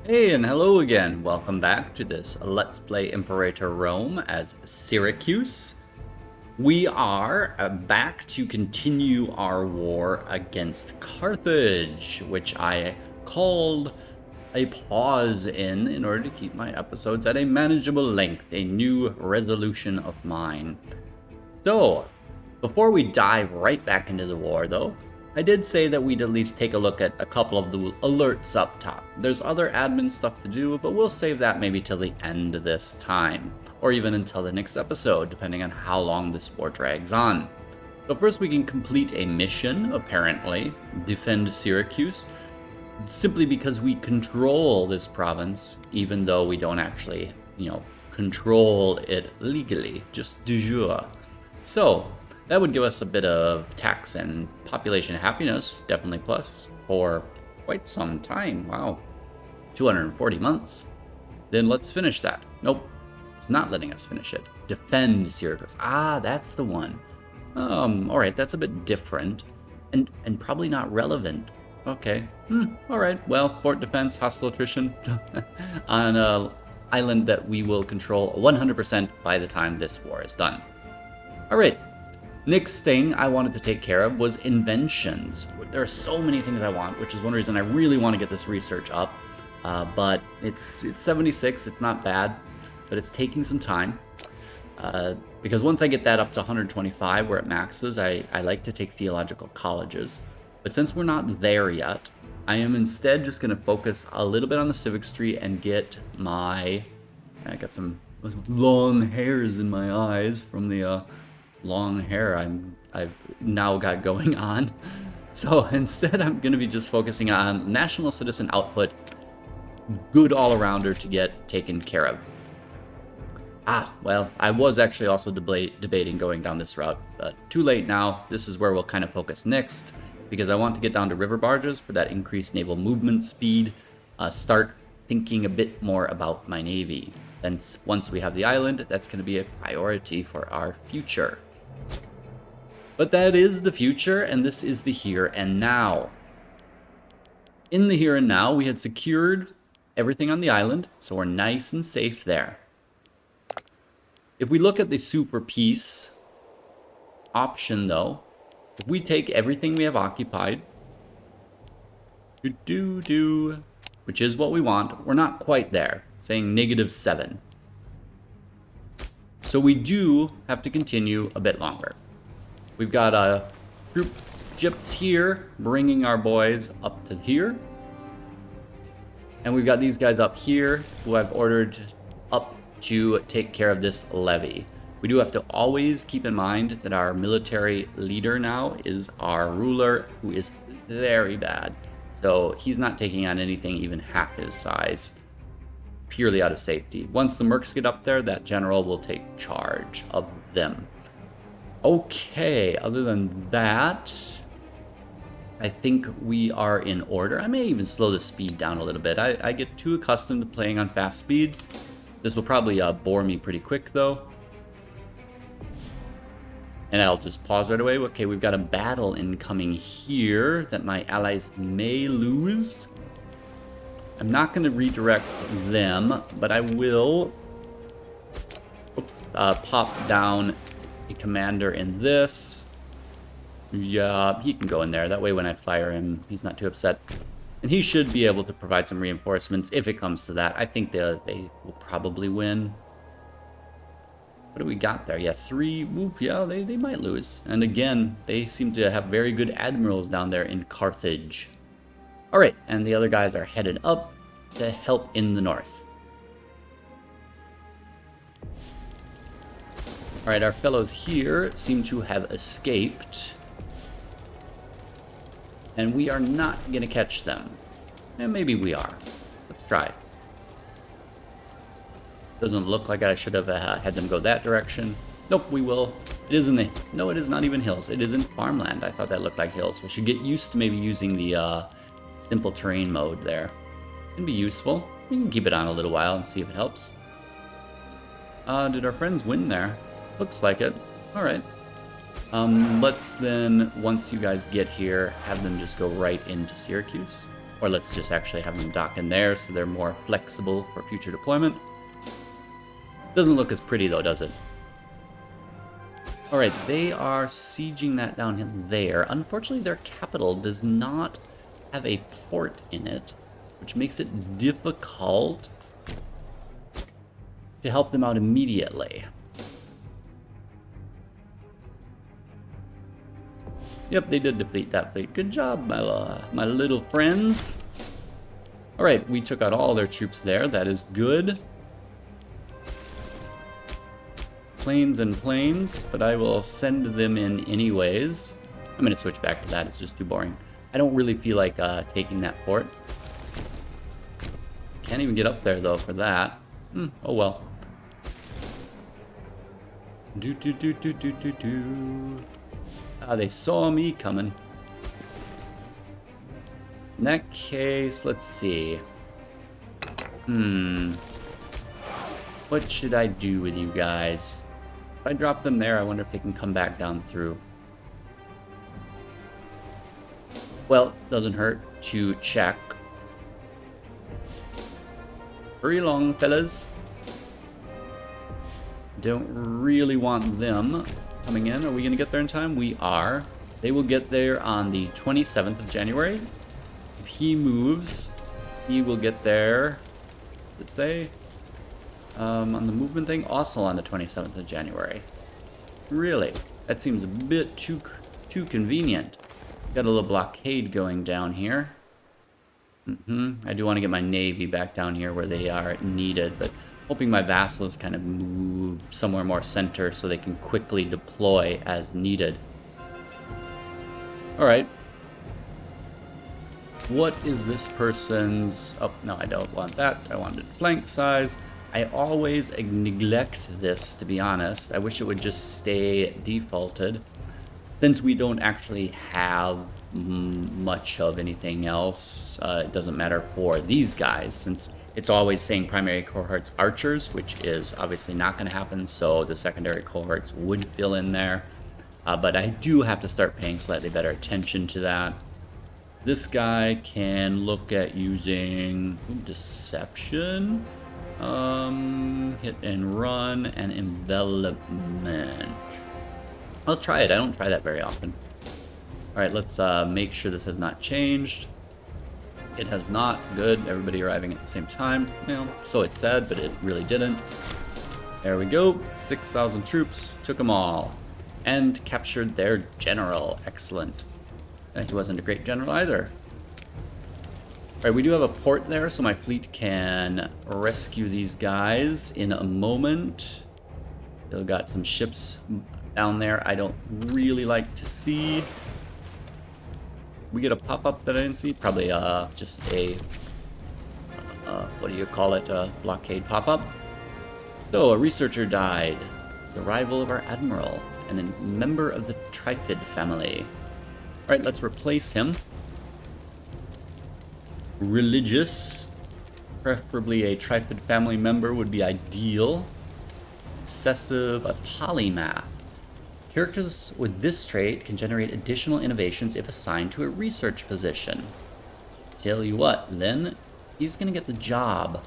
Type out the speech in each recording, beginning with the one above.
Hey, and hello again. Welcome back to this Let's Play Imperator Rome as Syracuse. We are back to continue our war against Carthage, which I called a pause in order to keep my episodes at a manageable length, a new resolution of mine. So, before we dive right back into the war, though, I did say that we'd at least take a look at a couple of the alerts up top. There's other admin stuff to do, but we'll save that maybe till the end of this time, or even until the next episode, depending on how long this war drags on. So first we can complete a mission, apparently, defend Syracuse, simply because we control this province, even though we don't actually, control it legally, just de jure. So, that would give us a bit of tax and population happiness, definitely plus, for quite some time. Wow, 240 months. Then let's finish that. Nope, it's not letting us finish it. Defend Syracuse. Ah, that's the one. All right, that's a bit different, and probably not relevant. Okay. All right. Well, fort defense, hostile attrition, on an island that we will control 100% by the time this war is done. All right. Next thing I wanted to take care of was inventions. There are so many things I want, which is one reason I really want to get this research up. But it's 76, it's not bad, but it's taking some time. Because once I get that up to 125, where it maxes, I like to take theological colleges. But since we're not there yet, I am instead just going to focus a little bit on the civic tree and get my... I got some long hairs in my eyes from the... long hair I've now got going on. So instead I'm going to be just focusing on national citizen output, good all-arounder to get taken care of. Well, I was actually also debating going down this route, but too late now. This is where we'll kind of focus next, because I want to get down to river barges for that increased naval movement speed, start thinking a bit more about my navy, since once we have the island, that's going to be a priority for our future. But that is the future, and this is the here and now. In the here and now, we had secured everything on the island, so we're nice and safe there. If we look at the super peace option, though, if we take everything we have occupied, which is what we want, we're not quite there, saying -7. So we do have to continue a bit longer. We've got troop ships here, bringing our boys up to here. And we've got these guys up here, who I've ordered up to take care of this levy. We do have to always keep in mind that our military leader now is our ruler, who is very bad. So he's not taking on anything even half his size, purely out of safety. Once the mercs get up there, that general will take charge of them. Okay, other than that, I think we are in order. I may even slow the speed down a little bit. I get too accustomed to playing on fast speeds. This will probably bore me pretty quick, though. And I'll just pause right away. Okay, we've got a battle incoming here that my allies may lose. I'm not going to redirect them, but I will pop down a commander in this. Yeah, he can go in there. That way when I fire him, he's not too upset. And he should be able to provide some reinforcements if it comes to that. I think they will probably win. What do we got there? Yeah, 3. Ooh, yeah, they might lose. And again, they seem to have very good admirals down there in Carthage. All right, and the other guys are headed up to help in the north. All right, our fellows here seem to have escaped. And we are not going to catch them. And maybe we are. Let's try. Doesn't look like I should have had them go that direction. Nope, we will. It is in the... No, it is not even hills. It is in farmland. I thought that looked like hills. We should get used to maybe using the simple terrain mode there. Can be useful. We can keep it on a little while and see if it helps. Did our friends win there? Looks like it. All right. Let's then, once you guys get here, have them just go right into Syracuse. Or let's just actually have them dock in there so they're more flexible for future deployment. Doesn't look as pretty though, does it? Alright, they are sieging that down there. Unfortunately, their capital does not have a port in it, which makes it difficult to help them out immediately. Yep, they did defeat that fleet. Good job, my little friends. Alright, we took out all their troops there. That is good. Planes and planes, but I will send them in anyways. I'm going to switch back to that. It's just too boring. I don't really feel like taking that fort. Can't even get up there, though, for that. Oh, well. They saw me coming. In that case, let's see. What should I do with you guys? If I drop them there, I wonder if they can come back down through. Well, doesn't hurt to check. Hurry along, fellas. Don't really want them coming in. Are we going to get there in time? We are. They will get there on the 27th of January. If he moves, he will get there, let's say, on the movement thing, also on the 27th of January. Really? That seems a bit too convenient. Got a little blockade going down here. I do want to get my navy back down here where they are needed, but hoping my vassals kind of move somewhere more center so they can quickly deploy as needed. Alright. What is this person's... Oh, no, I don't want that. I wanted flank size. I always neglect this, to be honest. I wish it would just stay defaulted. Since we don't actually have much of anything else, it doesn't matter for these guys, since it's always saying primary cohorts archers, which is obviously not going to happen, so the secondary cohorts would fill in there. But I do have to start paying slightly better attention to that. This guy can look at using deception, hit and run, and envelopment. I'll try it. I don't try that very often. Alright, let's make sure this has not changed. It has not. Good. Everybody arriving at the same time. Well, so it said, but it really didn't. There we go. 6,000 troops. Took them all. And captured their general. Excellent. He wasn't a great general either. Alright, we do have a port there, so my fleet can rescue these guys in a moment. Still got some ships down there I don't really like to see. We get a pop-up that I didn't see? Probably just a, what do you call it, a blockade pop-up. So, a researcher died. The rival of our admiral, and a member of the Trifid family. Alright, let's replace him. Religious. Preferably a Trifid family member would be ideal. Obsessive, a polymath. Characters with this trait can generate additional innovations if assigned to a research position. Tell you what, then, he's going to get the job.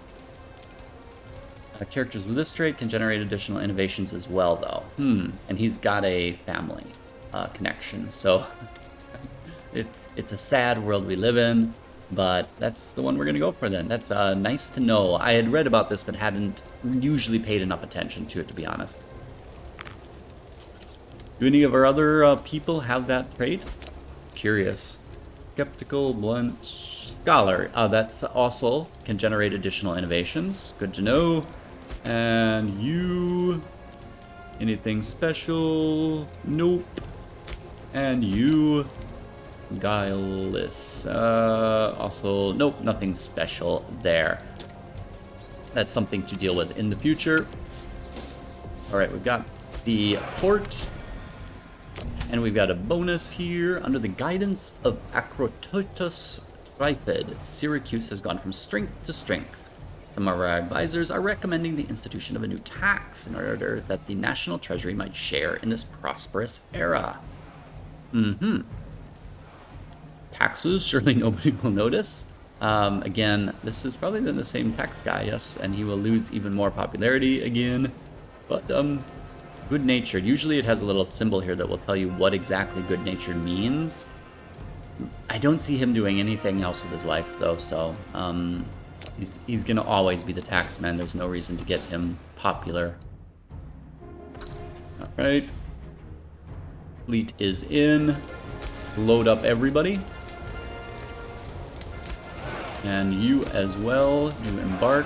Characters with this trait can generate additional innovations as well, though. And he's got a family connection, so it's a sad world we live in, but that's the one we're going to go for then. That's nice to know. I had read about this, but hadn't usually paid enough attention to it, to be honest. Do any of our other people have that trait? Curious. Skeptical, blunt, scholar. That's also can generate additional innovations. Good to know. And you... anything special? Nope. And you... guileless. Also, nope, nothing special there. That's something to deal with in the future. Alright, we've got the port. And we've got a bonus here. Under the guidance of Acrototus Trifid, Syracuse has gone from strength to strength. Some of our advisors are recommending the institution of a new tax in order that the national treasury might share in this prosperous era. Taxes, surely nobody will notice. Again, this is probably the same tax guy, yes, and he will lose even more popularity again. But, good-natured. Usually it has a little symbol here that will tell you what exactly good-natured means. I don't see him doing anything else with his life, though, so, he's gonna always be the taxman. There's no reason to get him popular. Alright. Fleet is in. Load up everybody. And you as well, you embark.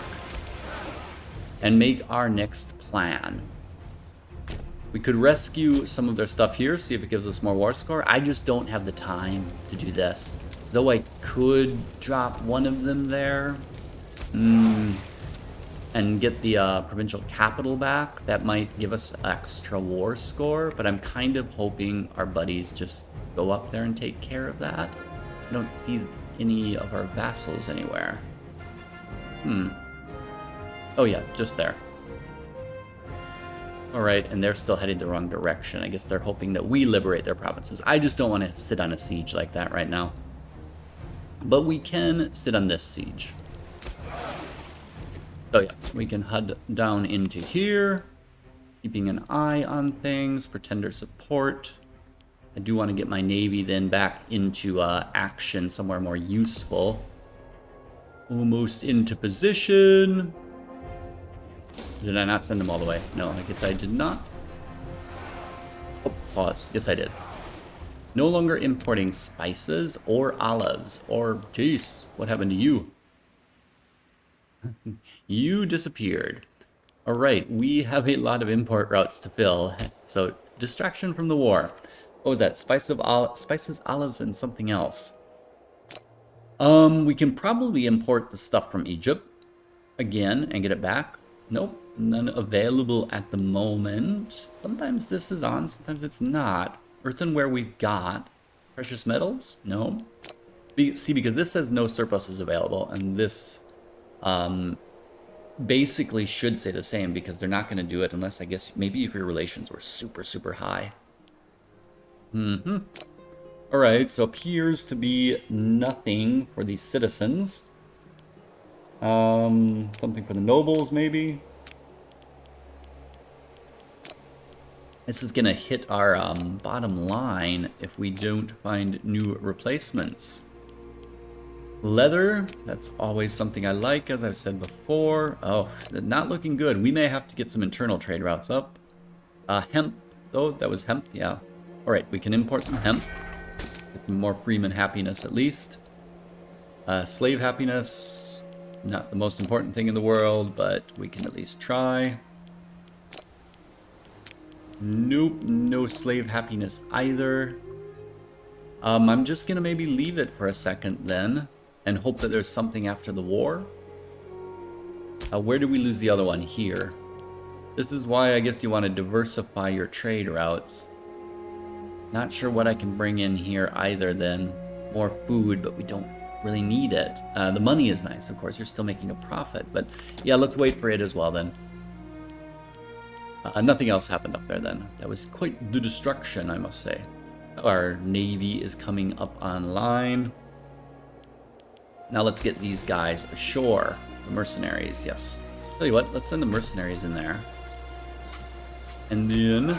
And make our next plan. We could rescue some of their stuff here, see if it gives us more war score. I just don't have the time to do this. Though I could drop one of them there. And get the provincial capital back. That might give us extra war score, but I'm kind of hoping our buddies just go up there and take care of that. I don't see any of our vassals anywhere. Oh yeah, just there. Alright, and they're still heading the wrong direction. I guess they're hoping that we liberate their provinces. I just don't want to sit on a siege like that right now. But we can sit on this siege. So yeah, we can head down into here, keeping an eye on things, pretender support. I do want to get my navy then back into action somewhere more useful. Almost into position. Did I not send them all the way? No, I guess I did not. Oh, pause. Yes, I did. No longer importing spices or olives or, jeez, what happened to you? You disappeared. Alright, we have a lot of import routes to fill. So, distraction from the war. What was that? Spices, olives, and something else. We can probably import the stuff from Egypt again and get it back. Nope, none available at the moment. Sometimes this is on, sometimes it's not. Earthenware we've got. Precious metals? No. See, because this says no surpluses available, and this basically should say the same, because they're not going to do it unless, I guess, maybe if your relations were super, super high. Alright, so appears to be nothing for the citizens. Something for the nobles, maybe. This is gonna hit our bottom line if we don't find new replacements. Leather, that's always something I like, as I've said before. Oh, not looking good. We may have to get some internal trade routes up. Hemp, though, that was hemp, yeah. Alright, we can import some hemp. Get some more freeman happiness at least. Slave happiness, not the most important thing in the world, but we can at least try. Nope, no slave happiness either. I'm just gonna maybe leave it for a second then, and hope that there's something after the war. Where did we lose the other one? Here. This is why I guess you want to diversify your trade routes. Not sure what I can bring in here either then. More food, but we don't really need it. The money is nice, of course. You're still making a profit, but yeah, let's wait for it as well then. Nothing else happened up there then. That was quite the destruction, I must say. Our navy is coming up online. Now let's get these guys ashore. The mercenaries, yes. Tell you what, let's send the mercenaries in there. And then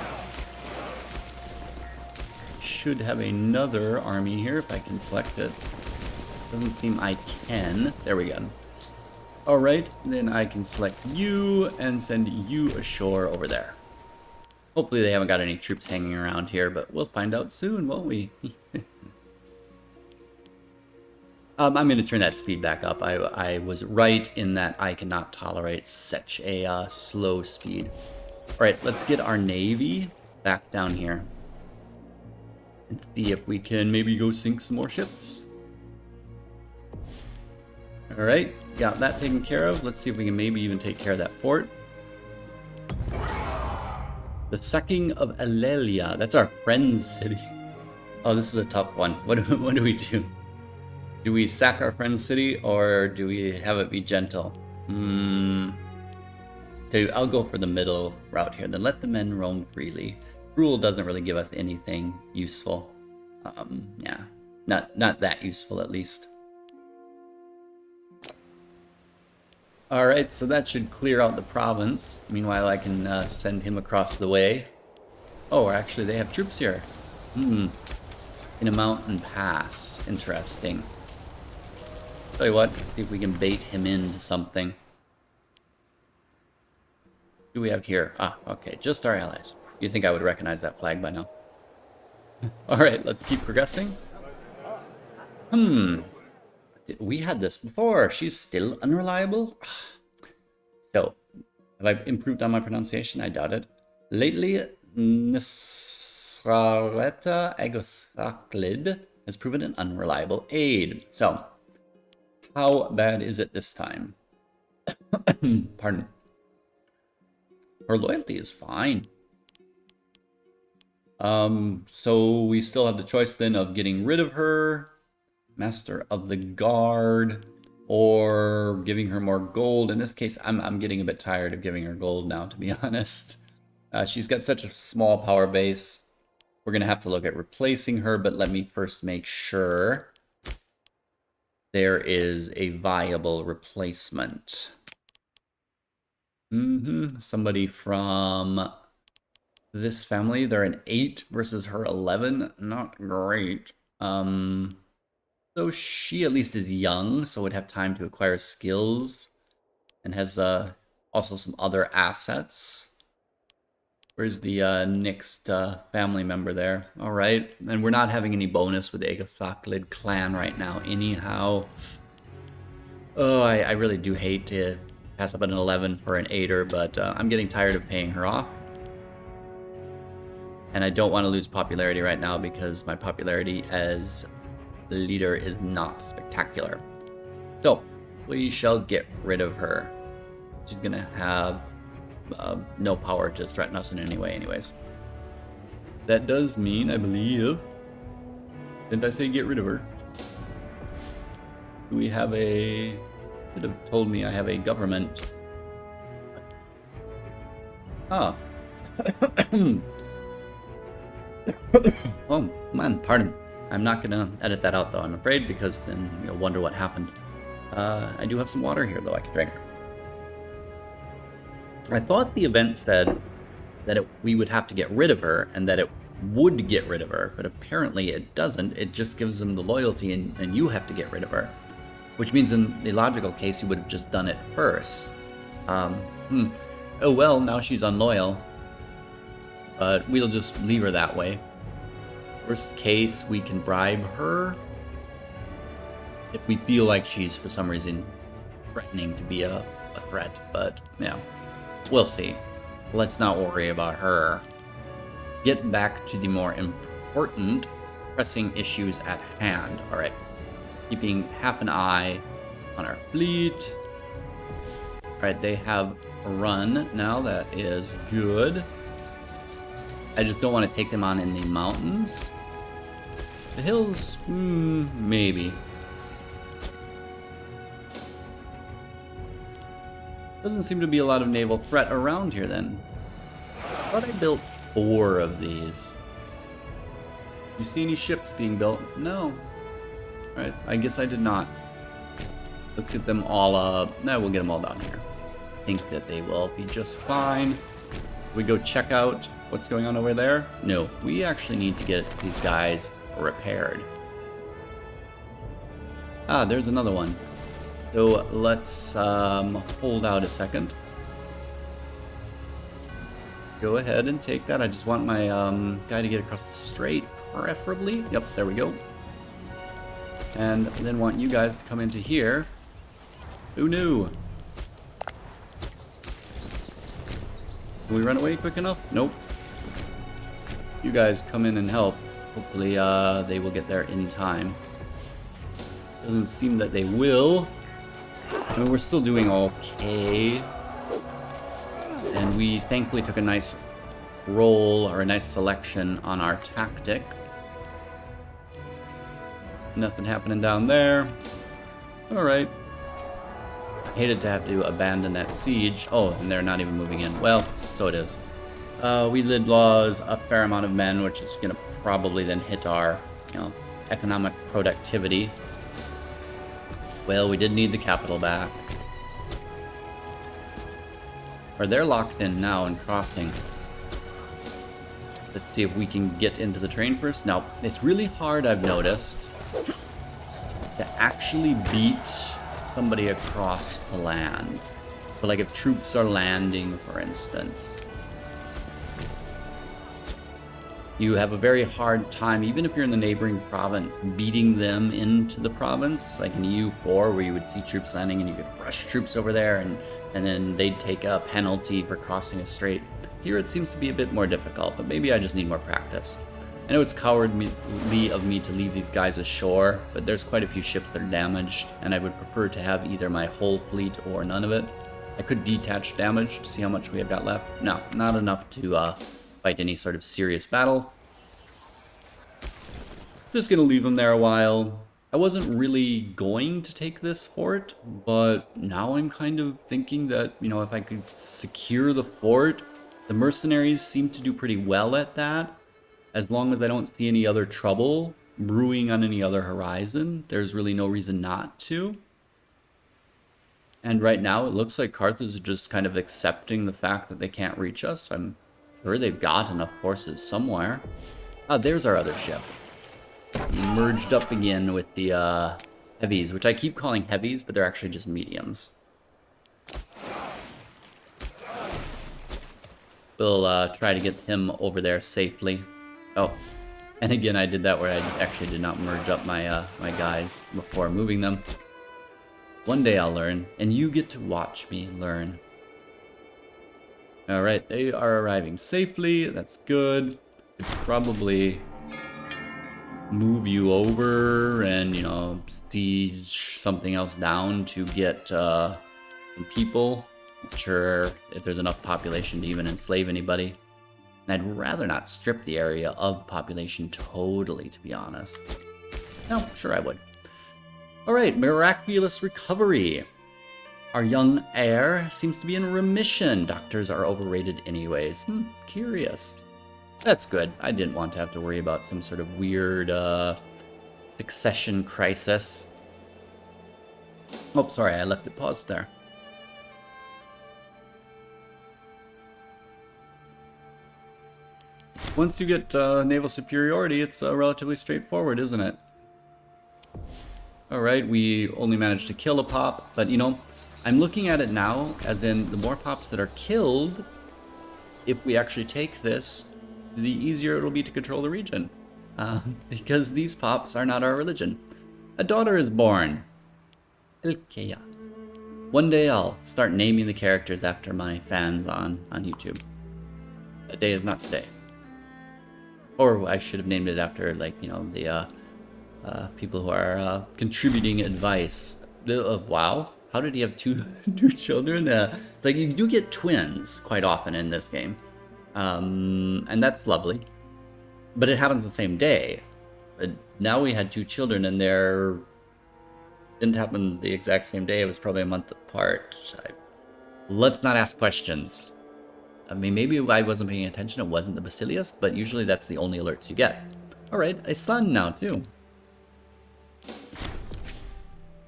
should have another army here if I can select it. Doesn't seem I can. There we go. Alright, then I can select you and send you ashore over there. Hopefully they haven't got any troops hanging around here, but we'll find out soon, won't we? I'm going to turn that speed back up. I was right in that I cannot tolerate such a slow speed. Alright, let's get our navy back down here. And see if we can maybe go sink some more ships. Alright, got that taken care of. Let's see if we can maybe even take care of that fort. The sacking of Alelia. That's our friend's city. Oh, this is a tough one. What do we do? Do we sack our friend's city or do we have it be gentle? I'll go for the middle route here. Then let the men roam freely. Rule doesn't really give us anything useful. Yeah, not that useful at least. Alright, so that should clear out the province. Meanwhile, I can send him across the way. Oh, actually, they have troops here. In a mountain pass. Interesting. Tell you what, let's see if we can bait him into something. What do we have here? Ah, okay, just our allies. You'd think I would recognize that flag by now. Alright, let's keep progressing. We had this before. She's still unreliable? So, have I improved on my pronunciation? I doubt it. Lately, Nisrareta Agothaclid has proven an unreliable aid. So, how bad is it this time? Pardon. Her loyalty is fine. So we still have the choice then of getting rid of her, Master of the Guard, or giving her more gold. In this case, I'm getting a bit tired of giving her gold now, to be honest. She's got such a small power base. We're going to have to look at replacing her, but let me first make sure there is a viable replacement. Somebody from this family. They're an 8 versus her 11. Not great. So she at least is young, so would have time to acquire skills, and has also some other assets. Where's the next family member there? All right, and we're not having any bonus with the Agothaclid clan right now anyhow. Oh, I really do hate to pass up an 11 for an 8er, but I'm getting tired of paying her off. And I don't want to lose popularity right now because my popularity as leader is not spectacular. So, we shall get rid of her. She's gonna have no power to threaten us in any way anyways. That does mean, I believe... Didn't I say get rid of her? Do we have a... Should have told me I have a government. Ah. Oh, man, pardon. I'm not gonna edit that out though, I'm afraid, because then you'll wonder what happened. I do have some water here though I can drink. I thought the event said that we would have to get rid of her, and that it would get rid of her, but apparently it doesn't. It just gives them the loyalty, and you have to get rid of her. Which means in the logical case, you would have just done it first. Oh well, now she's unloyal. But we'll just leave her that way. Worst case, we can bribe her if we feel like she's, for some reason, threatening to be a threat. But, yeah, we'll see. Let's not worry about her. Get back to the more important, pressing issues at hand. All right. Keeping half an eye on our fleet. All right, they have a run now. That is good. I just don't want to take them on in the mountains. The hills, maybe. Doesn't seem to be a lot of naval threat around here then. I thought I built 4 of these. You see any ships being built? No. Alright, I guess I did not. Let's get them all up. No, we'll get them all down here. I think that they will be just fine. We go check out what's going on over there? No, we actually need to get these guys repaired. Ah, there's another one. So let's hold out a second. Go ahead and take that. I just want my guy to get across the strait, preferably. Yep, there we go. And then want you guys to come into here. Who knew? Can we run away quick enough? Nope. You guys come in and help. Hopefully they will get there in time. Doesn't seem that they will. I mean, we're still doing okay. And we thankfully took a nice roll, or a nice selection on our tactic. Nothing happening down there. Alright. Hated to have to abandon that siege. Oh, and they're not even moving in. Well, so it is. We did lose a fair amount of men, which is going to probably then hit our, economic productivity. Well, we did need the capital back. Or they're locked in now and crossing. Let's see if we can get into the train first. Now, it's really hard, I've noticed, to actually beat somebody across to land. So like if troops are landing, for instance, you have a very hard time, even if you're in the neighboring province, beating them into the province, like in EU4, where you would see troops landing and you could rush troops over there and then they'd take a penalty for crossing a strait. Here it seems to be a bit more difficult, but maybe I just need more practice. I know it's cowardly of me to leave these guys ashore, but there's quite a few ships that are damaged, and I would prefer to have either my whole fleet or none of it. I could detach damage to see how much we have got left. No, not enough to fight any sort of serious battle. Just gonna leave them there a while. I wasn't really going to take this fort, but now I'm kind of thinking that, you know, if I could secure the fort, the mercenaries seem to do pretty well at that. As long as I don't see any other trouble brewing on any other horizon, there's really no reason not to. And right now, it looks like Carthage is just kind of accepting the fact that they can't reach us. I'm sure they've got enough forces somewhere. Ah, there's our other ship. Merged up again with the heavies, which I keep calling heavies, but they're actually just mediums. We'll try to get him over there safely. Oh, and again, I did that where I actually did not merge up my my guys before moving them. One day I'll learn, and you get to watch me learn. Alright, they are arriving safely. That's good. Could probably move you over and, you know, siege something else down to get some people. Not sure if there's enough population to even enslave anybody. And I'd rather not strip the area of population totally, to be honest. No, sure I would. Alright, miraculous recovery. Our young heir seems to be in remission. Doctors are overrated anyways. Curious. That's good. I didn't want to have to worry about some sort of weird succession crisis. Oh, sorry, I left it paused there. Once you get naval superiority, it's relatively straightforward, isn't it? Alright, we only managed to kill a pop, but you know, I'm looking at it now as in the more pops that are killed, if we actually take this, the easier it'll be to control the region. Because these pops are not our religion. A daughter is born. Elkeya. One day I'll start naming the characters after my fans on YouTube. That day is not today. Or I should have named it after, like, you know, the people who are contributing advice. Wow, how did he have two children? Like, you do get twins quite often in this game. And that's lovely. But it happens the same day. But now we had two children and they're... didn't happen the exact same day. It was probably a month apart. Let's not ask questions. I mean, maybe I wasn't paying attention. It wasn't the Basilius, but usually that's the only alerts you get. Alright, a son now too.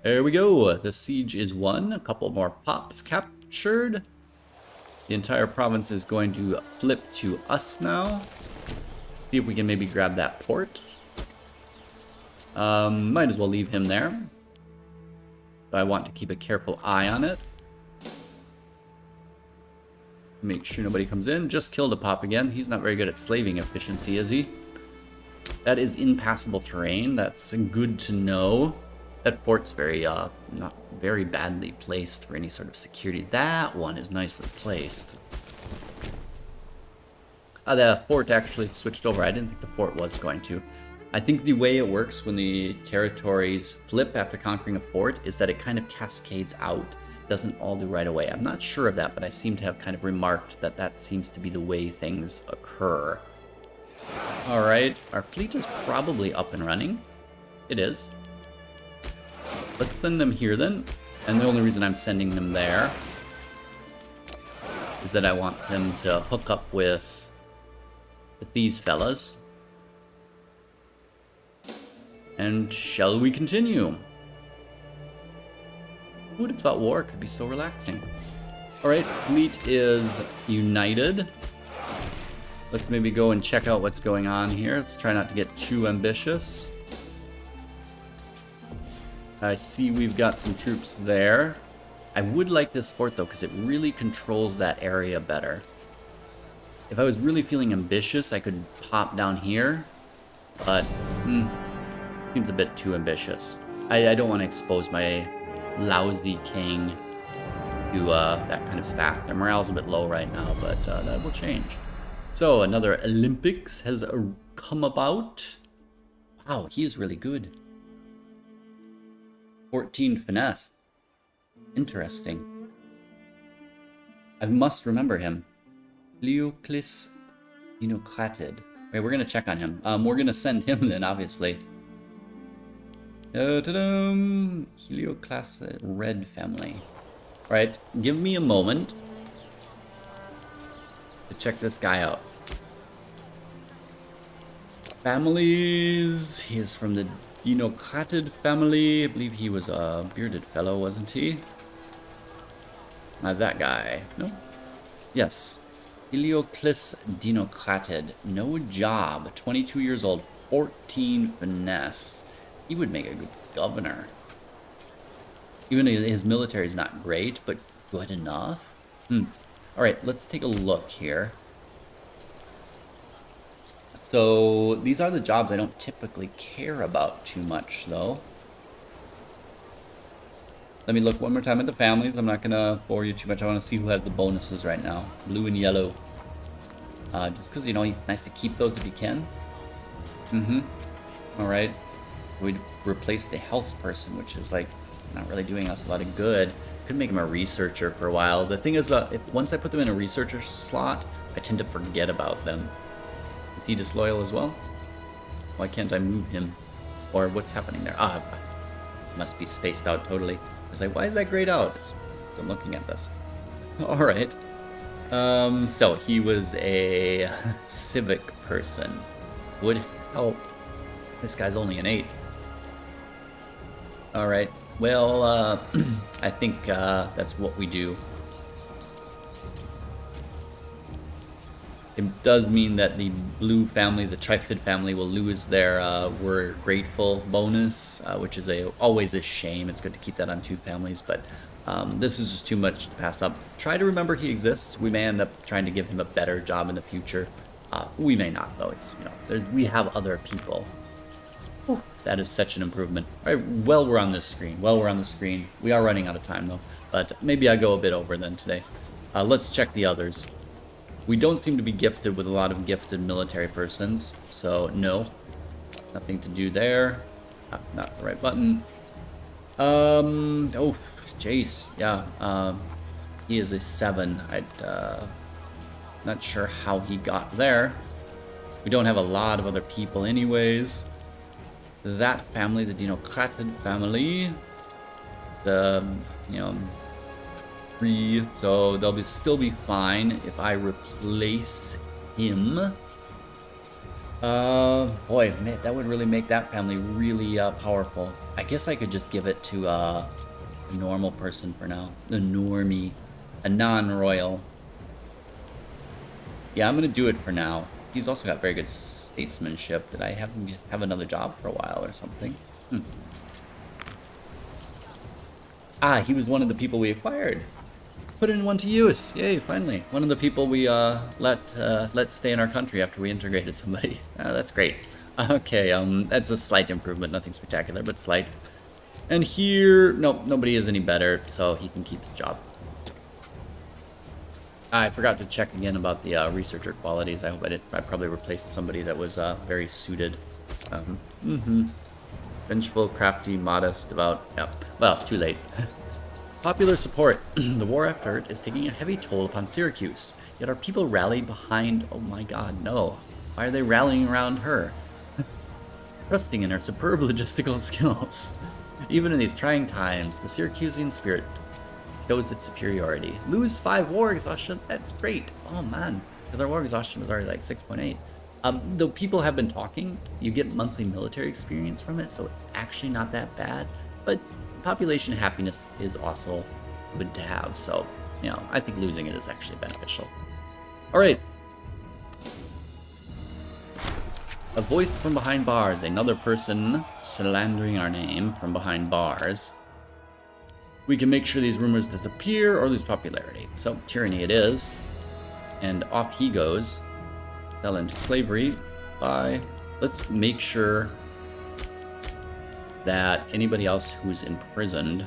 There we go. The siege is won. A couple more pops captured. The entire province is going to flip to us now. See if we can maybe grab that port. Might as well leave him there. I want to keep a careful eye on it. Make sure nobody comes in. Just killed a pop again. He's not very good at slaving efficiency, is he? That is impassable terrain. That's good to know. That fort's very, not very badly placed for any sort of security. That one is nicely placed. The fort actually switched over. I didn't think the fort was going to. I think the way it works when the territories flip after conquering a fort is that it kind of cascades out. It doesn't all do right away. I'm not sure of that, but I seem to have kind of remarked that that seems to be the way things occur. Alright, our fleet is probably up and running. It is. Let's send them here then. And the only reason I'm sending them there is that I want them to hook up with these fellas. And shall we continue? Who would have thought war could be so relaxing? Alright, fleet is united. Let's maybe go and check out what's going on here. Let's try not to get too ambitious. I see we've got some troops there. I would like this fort though, because it really controls that area better. If I was really feeling ambitious, I could pop down here. But, seems a bit too ambitious. I don't want to expose my lousy king to that kind of stack. Their morale's a bit low right now, but that will change. So, another Olympics has come about. Wow, he is really good. 14 finesse. Interesting. I must remember him. Leoclis Dinocratid. Wait, we're going to check on him. We're going to send him then, obviously. Helioclass Red family. Right, give me a moment to check this guy out. Families. He is from the Dinocratid family. I believe he was a bearded fellow, wasn't he? That guy. No? Yes. Helioclis Dinocratid. No job. 22 years old. 14 finesse. He would make a good governor. Even his military is not great, but good enough. Alright, let's take a look here. So, these are the jobs I don't typically care about too much, though. Let me look one more time at the families. I'm not going to bore you too much. I want to see who has the bonuses right now. Blue and yellow. Just because, you know, it's nice to keep those if you can. Alright. We'd replace the health person, which is, like, not really doing us a lot of good. Could make him a researcher for a while. The thing is, once I put them in a researcher slot, I tend to forget about them. Is he disloyal as well? Why can't I move him? Or what's happening there? Must be spaced out totally. I was like, why is that grayed out? So I'm looking at this. Alright. So he was a civic person. Would help. This guy's only an 8. Alright. Well, I think that's what we do. It does mean that the blue family, the Trifid family, will lose their we're grateful bonus, which is always a shame. It's good to keep that on 2 families, but this is just too much to pass up. Try to remember he exists. We may end up trying to give him a better job in the future. We may not, though. It's, you know, we have other people. That is such an improvement. All right, well, we're on this screen. We are running out of time, though. But maybe I go a bit over then today. Let's check the others. We don't seem to be gifted with a lot of gifted military persons. So, no. Nothing to do there. Not the right button. Oh, Jace. Yeah. He is a 7. Not sure how he got there. We don't have a lot of other people anyways. That family, the Dinocratid family, the, 3, so they'll still be fine if I replace him. Boy, man, that would really make that family really powerful. I guess I could just give it to a normal person for now. The normie, a non-royal. Yeah, I'm gonna do it for now. He's also got very good statesmanship. Did I have another job for a while or something? He was one of the people we acquired. Put in one to use. Yay, finally. One of the people we let stay in our country after we integrated somebody. That's great. Okay, that's a slight improvement. Nothing spectacular, but slight. And here, nope, nobody is any better, so he can keep his job. I forgot to check again about the researcher qualities. I hope I did. I probably replaced somebody that was very suited. Vengeful, crafty, modest, devout. Yeah. Well, too late. Popular support. The war effort is taking a heavy toll upon Syracuse. Yet our people rally behind... Oh my god, no. Why are they rallying around her? Trusting in her superb logistical skills. Even in these trying times, the Syracusean spirit shows its superiority. Lose 5 war exhaustion? That's great. Oh man, because our war exhaustion was already like 6.8. Though people have been talking, you get monthly military experience from it, so it's actually not that bad. But population happiness is also good to have, so you know, I think losing it is actually beneficial. Alright. A voice from behind bars. Another person slandering our name from behind bars. We can make sure these rumors disappear or lose popularity. So, tyranny it is. And off he goes. Sell into slavery. Bye. Let's make sure that anybody else who's imprisoned...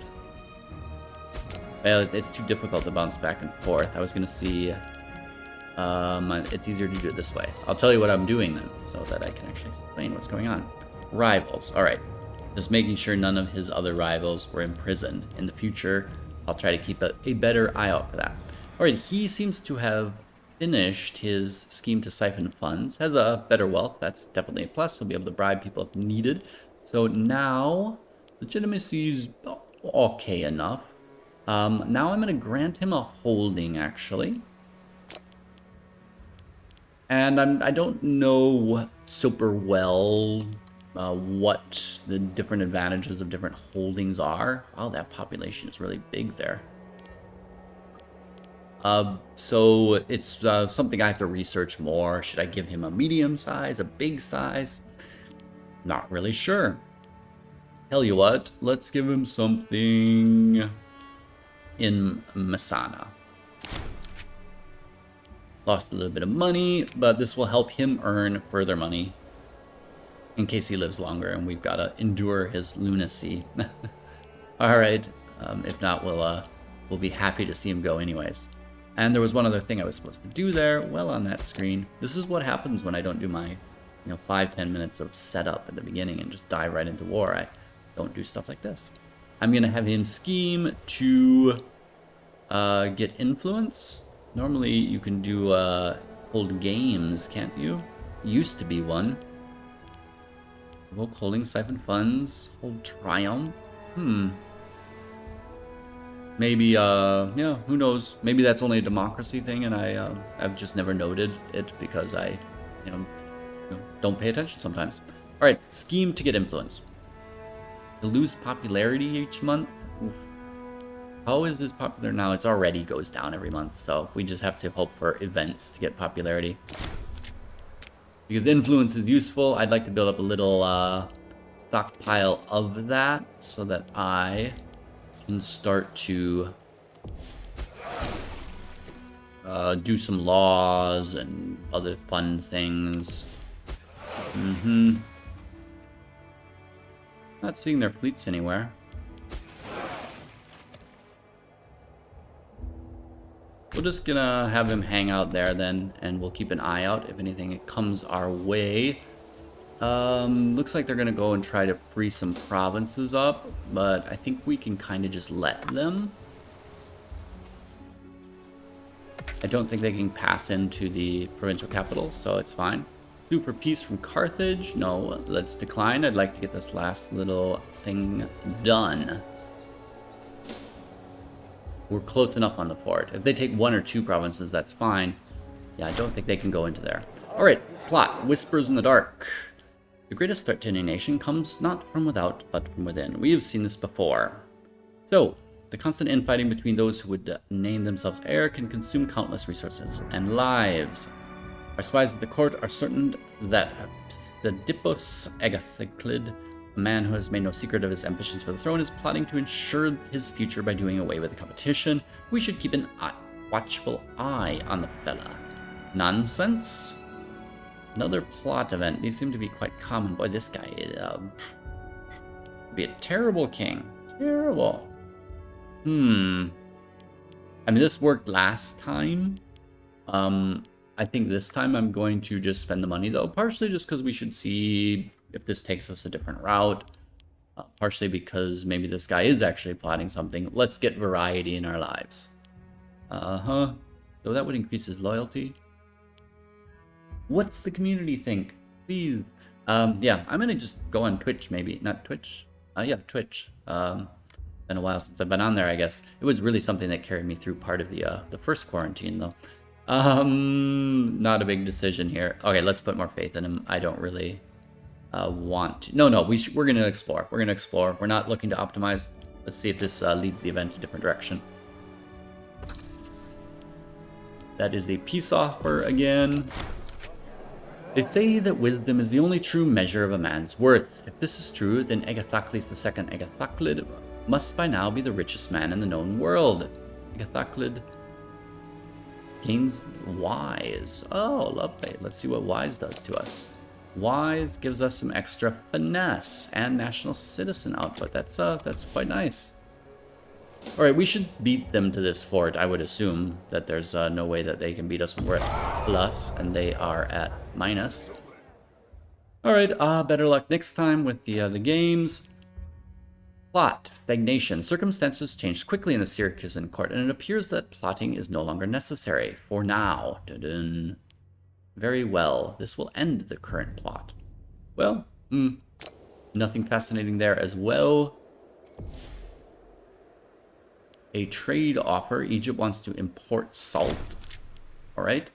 Well, it's too difficult to bounce back and forth. I was going to see... it's easier to do it this way. I'll tell you what I'm doing then, so that I can actually explain what's going on. Rivals. Alright. Just making sure none of his other rivals were imprisoned. In the future, I'll try to keep a better eye out for that. Alright, he seems to have finished his scheme to siphon funds. Has a better wealth. That's definitely a plus. He'll be able to bribe people if needed. So now, legitimacy's okay enough. Now I'm going to grant him a holding, actually. And I don't know super well what the different advantages of different holdings are. Oh, that population is really big there. So it's something I have to research more. Should I give him a medium size, a big size? Not really sure. Tell you what, let's give him something in Messana. Lost a little bit of money, but this will help him earn further money in case he lives longer and we've got to endure his lunacy. Alright, if not, we'll be happy to see him go anyways. And there was one other thing I was supposed to do there, well on that screen. This is what happens when I don't do my 5-10 minutes of setup at the beginning and just dive right into war. I don't do stuff like this. I'm going to have him scheme to get influence. Normally you can do hold games, can't you? Used to be one. Revoke holding, siphon funds, hold triumph. Maybe, yeah, who knows? Maybe that's only a democracy thing and I've just never noted it because I, don't pay attention sometimes. Alright, scheme to get influence. To lose popularity each month? Oof. How is this popular now? It's already goes down every month, so we just have to hope for events to get popularity. Because influence is useful, I'd like to build up a little stockpile of that so that I can start to do some laws and other fun things. Not seeing their fleets anywhere. We're just gonna have him hang out there then, and we'll keep an eye out if anything comes our way. Looks like they're gonna go and try to free some provinces up, but I think we can kind of just let them. I don't think they can pass into the provincial capital, so it's fine. Super peace from Carthage. No, let's decline. I'd like to get this last little thing done. We're close enough on the fort. If they take 1 or 2 provinces, that's fine. Yeah, I don't think they can go into there. Alright, plot. Whispers in the dark. The greatest threat to any nation comes not from without, but from within. We have seen this before. So, the constant infighting between those who would name themselves heir can consume countless resources and lives. Our spies at the court are certain that Pseudipus Agathoclid, a man who has made no secret of his ambitions for the throne, is plotting to ensure his future by doing away with the competition. We should keep an watchful eye on the fella. Nonsense? Another plot event. These seem to be quite common. Boy, this guy is be a terrible king. Terrible. I mean, this worked last time. I think this time I'm going to just spend the money, though. Partially just because we should see if this takes us a different route. Partially because maybe this guy is actually plotting something. Let's get variety in our lives. So that would increase his loyalty. What's the community think? Please. Yeah, I'm gonna just go on Twitch, maybe. Not Twitch? Yeah, Twitch. Been a while since I've been on there, I guess. It was really something that carried me through part of the first quarantine, though. Not a big decision here. Okay, let's put more faith in him. I don't really want to. No, we're gonna explore. We're gonna explore. We're not looking to optimize. Let's see if this leads the event a different direction. That is a peace offer again. They say that wisdom is the only true measure of a man's worth. If this is true, then Agathocles II Agathoclid must by now be the richest man in the known world. Agathoclid gains wise. Oh, lovely. Let's see what wise does to us. Wise gives us some extra finesse and national citizen output. That's quite nice. All right, we should beat them to this fort. I would assume that there's no way that they can beat us when we're at plus and they are at minus. All right, better luck next time with the games. Plot, stagnation. Circumstances changed quickly in the Syracusan court, and it appears that plotting is no longer necessary for now. Dun-dun. Very well. This will end the current plot. Well, nothing fascinating there as well. A trade offer. Egypt wants to import salt. All right.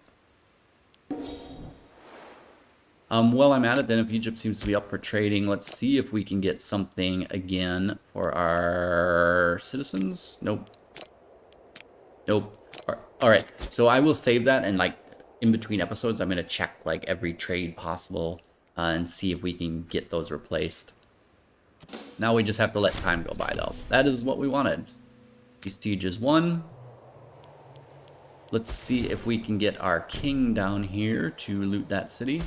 Well, I'm at it then. If Egypt seems to be up for trading, let's see if we can get something again for our citizens. Nope. Nope. All right. So I will save that, and like in between episodes, I'm going to check like every trade possible and see if we can get those replaced. Now we just have to let time go by, though. That is what we wanted. Siege is 1. Let's see if we can get our king down here to loot that city.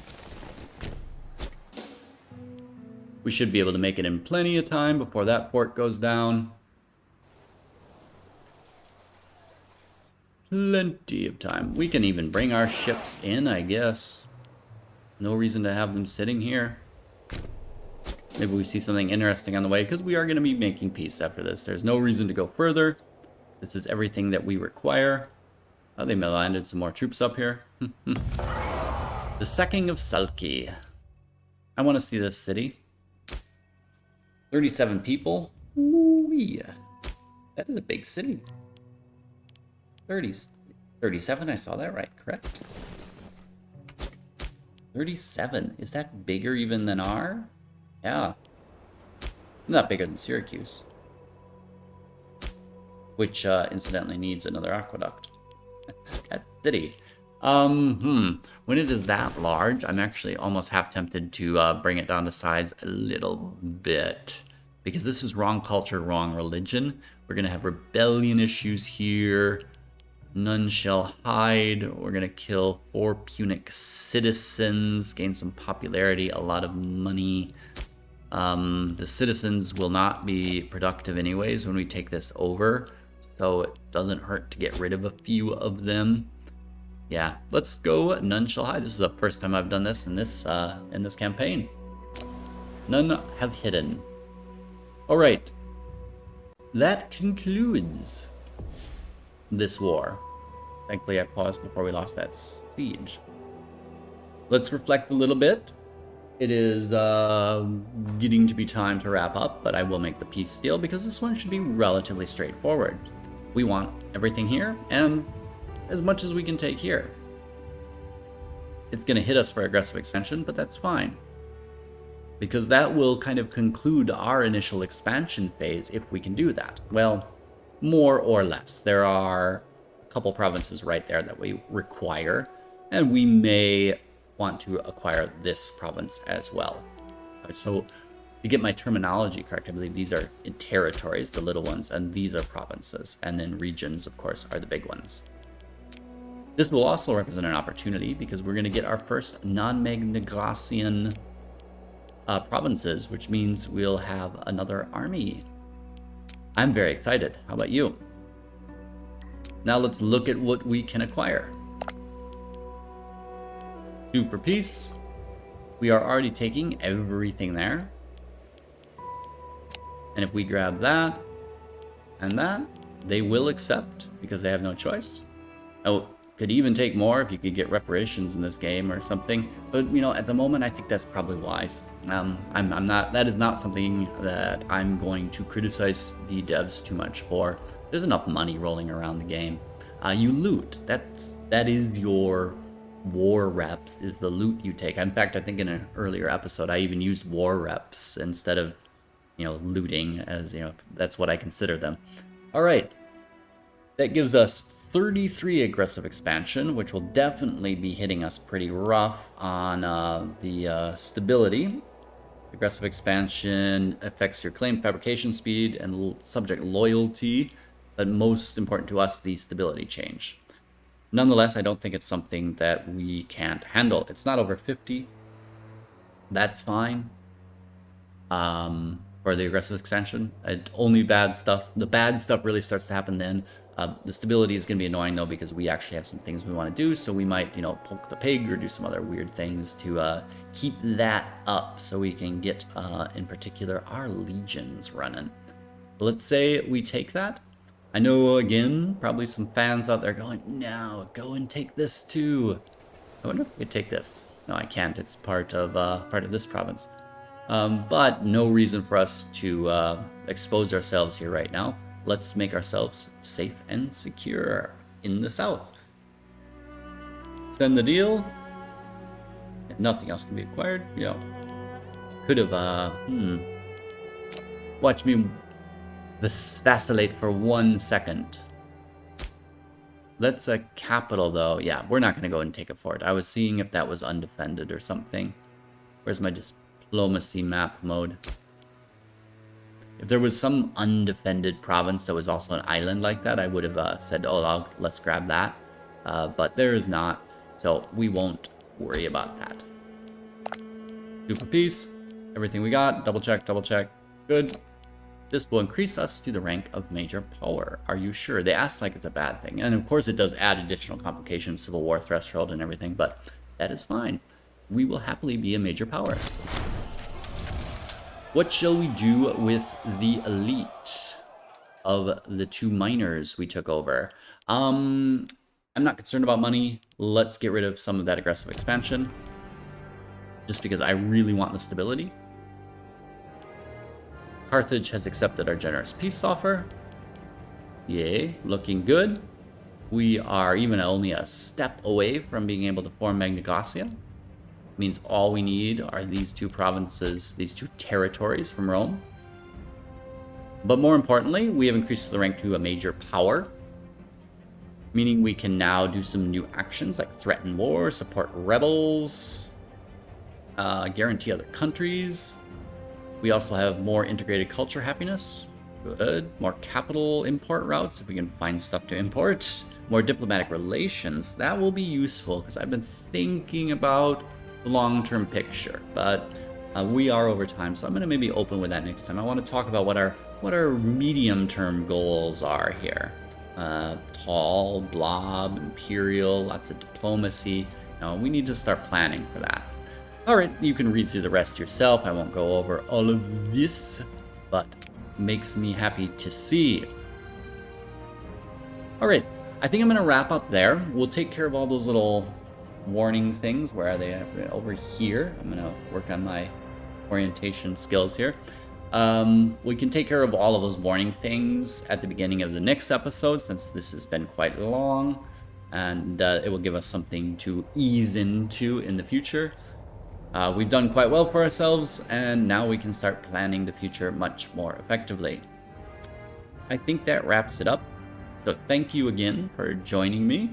We should be able to make it in plenty of time before that fort goes down. Plenty of time. We can even bring our ships in, I guess. No reason to have them sitting here. Maybe we see something interesting on the way, because we are going to be making peace after this. There's no reason to go further. This is everything that we require. Oh, they landed some more troops up here. The sacking of Syracuse. I want to see this city. 37 people. Ooh-wee. That is a big city. 37, I saw that right, correct? 37. Is that bigger even than our? Yeah. Not bigger than Syracuse. Which, incidentally, needs another aqueduct. That city. When it is that large, I'm actually almost half tempted to bring it down to size a little bit. Because this is wrong culture, wrong religion. We're going to have rebellion issues here. None shall hide. We're going to kill 4 Punic citizens, gain some popularity, a lot of money. The citizens will not be productive anyways when we take this over, so it doesn't hurt to get rid of a few of them. Yeah, let's go. None shall hide. This is the first time I've done this in this campaign. None have hidden. All right, that concludes this war. Thankfully, I paused before we lost that siege. Let's reflect a little bit. It is getting to be time to wrap up, but I will make the peace deal because this one should be relatively straightforward. We want everything here and as much as we can take here. It's going to hit us for aggressive expansion, but that's fine. Because that will kind of conclude our initial expansion phase if we can do that. Well, more or less. There are a couple provinces right there that we require, and we may want to acquire this province as well. So to get my terminology correct, I believe these are territories, the little ones, and these are provinces, and then regions, of course, are the big ones. This will also represent an opportunity because we're going to get our first non-Magna Graecian provinces, which means we'll have another army. I'm very excited. How about you? Now let's look at what we can acquire. 2 for peace. We are already taking everything there. And if we grab that and that, they will accept because they have no choice. Oh, could even take more if you could get reparations in this game or something. But you know, at the moment, I think that's probably wise. I'm not. That is not something that I'm going to criticize the devs too much for. There's enough money rolling around the game. You loot. That is your war reps. Is the loot you take. In fact, I think in an earlier episode, I even used war reps instead of, you know, looting, as you know, that's what I consider them. All right. That gives us 33 aggressive expansion, which will definitely be hitting us pretty rough on the stability. Aggressive expansion affects your claim fabrication speed and subject loyalty, but most important to us, the stability change. Nonetheless, I don't think it's something that we can't handle. It's not over 50. That's fine. For the aggressive expansion, only bad stuff. The bad stuff really starts to happen then. The stability is going to be annoying though, because we actually have some things we want to do. So we might, poke the pig or do some other weird things to keep that up so we can get, in particular, our legions running. Let's say we take that. I know, again, probably some fans out there going, no, go and take this too. I wonder if we could take this. No, I can't. It's part of this province. But no reason for us to expose ourselves here right now. Let's make ourselves safe and secure in the south. Send the deal. If nothing else can be acquired. Could have, watch me vacillate for 1 second. That's a capital, though. Yeah, we're not going to go and take a fort. I was seeing if that was undefended or something. Where's my diplomacy map mode? If there was some undefended province that was also an island like that, I would have said, oh, let's grab that. But there is not, so we won't worry about that. Do for peace. Everything we got. Double check, double check. Good. This will increase us to the rank of major power. Are you sure? They ask like it's a bad thing. And of course it does add additional complications, civil war threshold and everything, but that is fine. We will happily be a major power. What shall we do with the elite of the 2 miners we took over? I'm not concerned about money. Let's get rid of some of that aggressive expansion. Just because I really want the stability. Carthage has accepted our generous peace offer. Yay, looking good. We are even only a step away from being able to form Magna Graecia. Means all we need are these 2 provinces, these 2 territories from Rome. But more importantly, we have increased the rank to a major power, meaning we can now do some new actions like threaten war, support rebels, guarantee other countries. We also have more integrated culture happiness. Good. More capital import routes if we can find stuff to import. More diplomatic relations. That will be useful because I've been thinking about the long-term picture, but we are over time, so I'm going to maybe open with that next time. I want to talk about what our medium-term goals are here. Tall, blob, imperial, lots of diplomacy. We need to start planning for that. Alright, you can read through the rest yourself. I won't go over all of this, but makes me happy to see. Alright, I think I'm going to wrap up there. We'll take care of all those little warning things. Where are they? Over here. I'm going to work on my orientation skills here. We can take care of all of those warning things at the beginning of the next episode, since this has been quite long, and it will give us something to ease into in the future. We've done quite well for ourselves, and now we can start planning the future much more effectively. I think that wraps it up. So thank you again for joining me,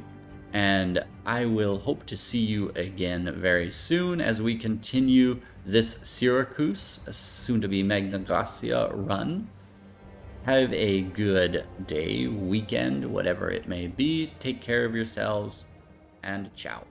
and I will hope to see you again very soon as we continue this Syracuse, soon-to-be Magna Graecia run. Have a good day, weekend, whatever it may be. Take care of yourselves, and ciao.